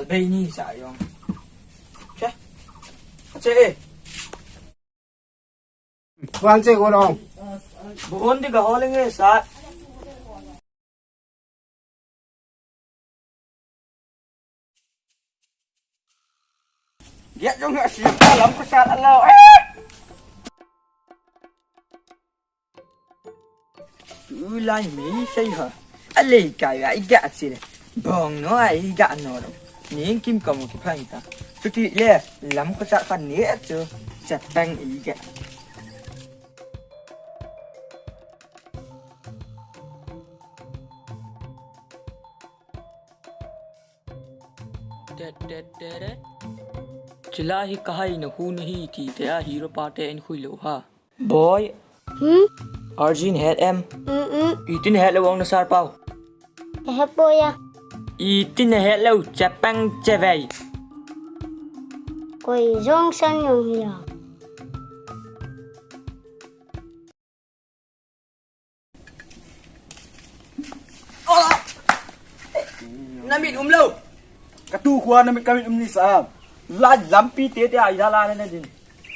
Bây ni xài không? Che, che. Quan chơi con không? Buồn thì cả họ lên nghe xài. Ghét trong ngã xịt ta lắm có sao ăn lâu. Cứ lại mấy xây hả? Anh lấy cái ấy gạt xí này. Bong nó ấy gạt nó đâu. Nhìn kim cầm một cái phanh ta. Chút thì lẽ lắm có sao phản nghĩa chứ. Chặt băng ý gạt. Chila hi kahai na hu nahi thi te a hero parte en khui lo ha. Boy. Arjun head em. Itin head lo wong na sar pau. Hep boya. Itin head lo chapang chevei. Quỳ rong sang nhung hiểu. Namit umlo. Katu kuah na kami ni sahab. La lampi te te ai la na din.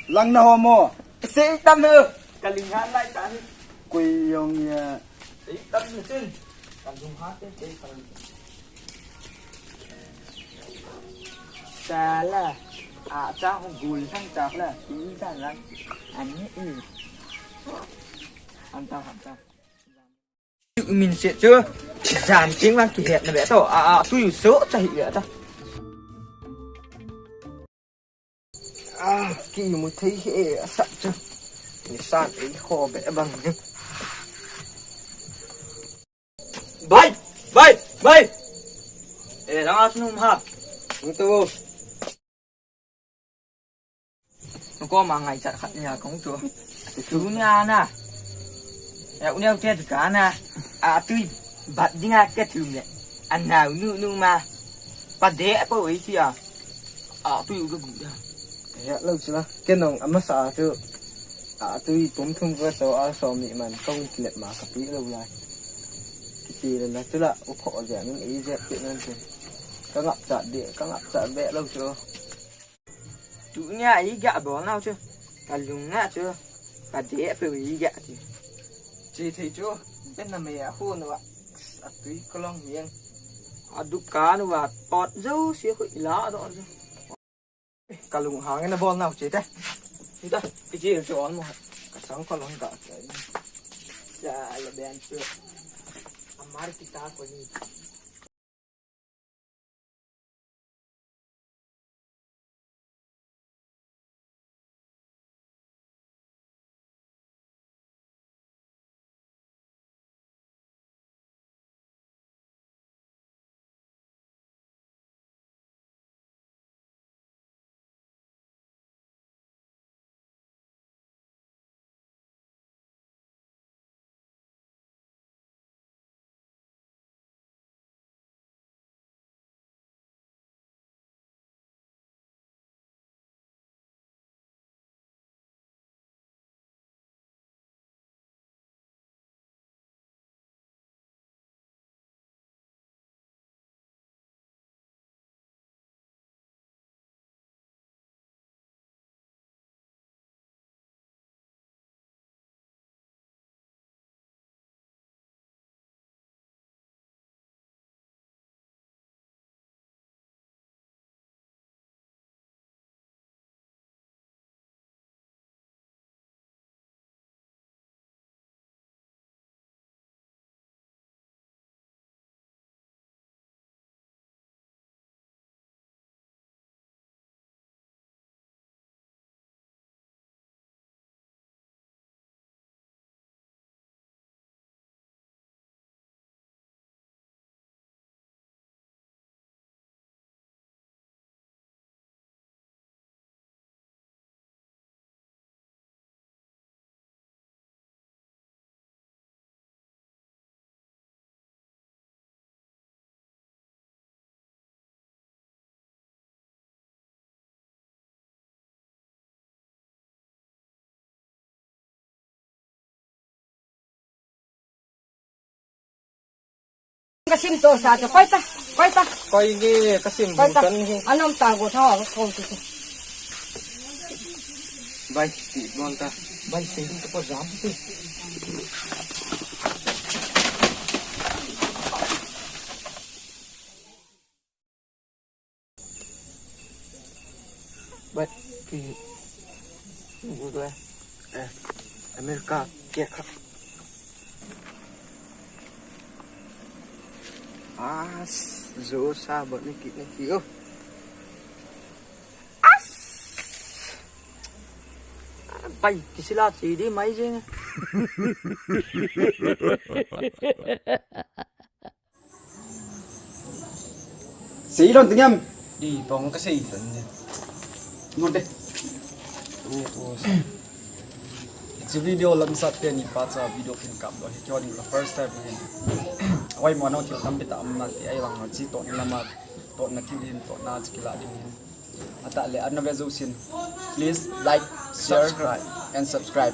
Lang na homo. Se tam ne. Kalingan lai kan. Kui yung ya. Se tam ne tin. Kan dung ha te te kan. Sala. À cha không gùi sang chạp là ý ra là anh ấy anh tao mình sẽ chưa giảm tiếng vang kỷ hiện là bé tao tôi số chạy vậy ta khi mà thấy hệ sợ chứ người san ấy kho bé bằng chứ bay bay bay để nó ăn không ha tôi nó có mà ngày chặt khăn nhà công chúa chú nhà nè cũng đeo che cả nè tươi bật đi ngay cái thứ này ăn nào nu mà bật đẻ có ấy chứ tôi cái bụng Ya lâu chưa cái nòng ấm sa chứ tôi cũng không có số số mị mà không liệt mà cặp tí lâu lại cái gì là chứ là ốc họ rẻ những ý dẹp chuyện hơn chứ các ngập chặt địa các ngập chặt vẽ lâu chưa chú nhà ấy gạ bỏ nào chưa cả lùng ngã chưa cả đĩa phải ý gạ thì chị thấy chưa bên là mẹ hôn rồi ạ túi có lòng miếng đục cá nữa và bọt dâu xía khủy lá đó cả lùng hàng cái nó bon nào chết đấy đi ta cái gì cho ăn một cả sáng con lòng cả cái dạ là bèn chưa amar kita ko ni Kasim to sa cho koy ta quay ta Coi cái sim quay ta tấn hi. anh ông tàng của thao không thì Vai, tị bon ta. bay xí không có dám chứ bay thì ngủ rồi America kia khắc. Dỗ xa bận đi kịp này hiểu. bay thì sẽ là gì đi mấy chứ Sĩ đòn tiếng em. Đi bóng cái sĩ phấn này. Ngọt đi. It's a video Lamsat Teni Pacha video film kam lo he kyo the first time he wai mo no thil tam bita am na ti ai wang chi to ni lama to na ki din to na chi la din ata le anna vezo sin please like share and subscribe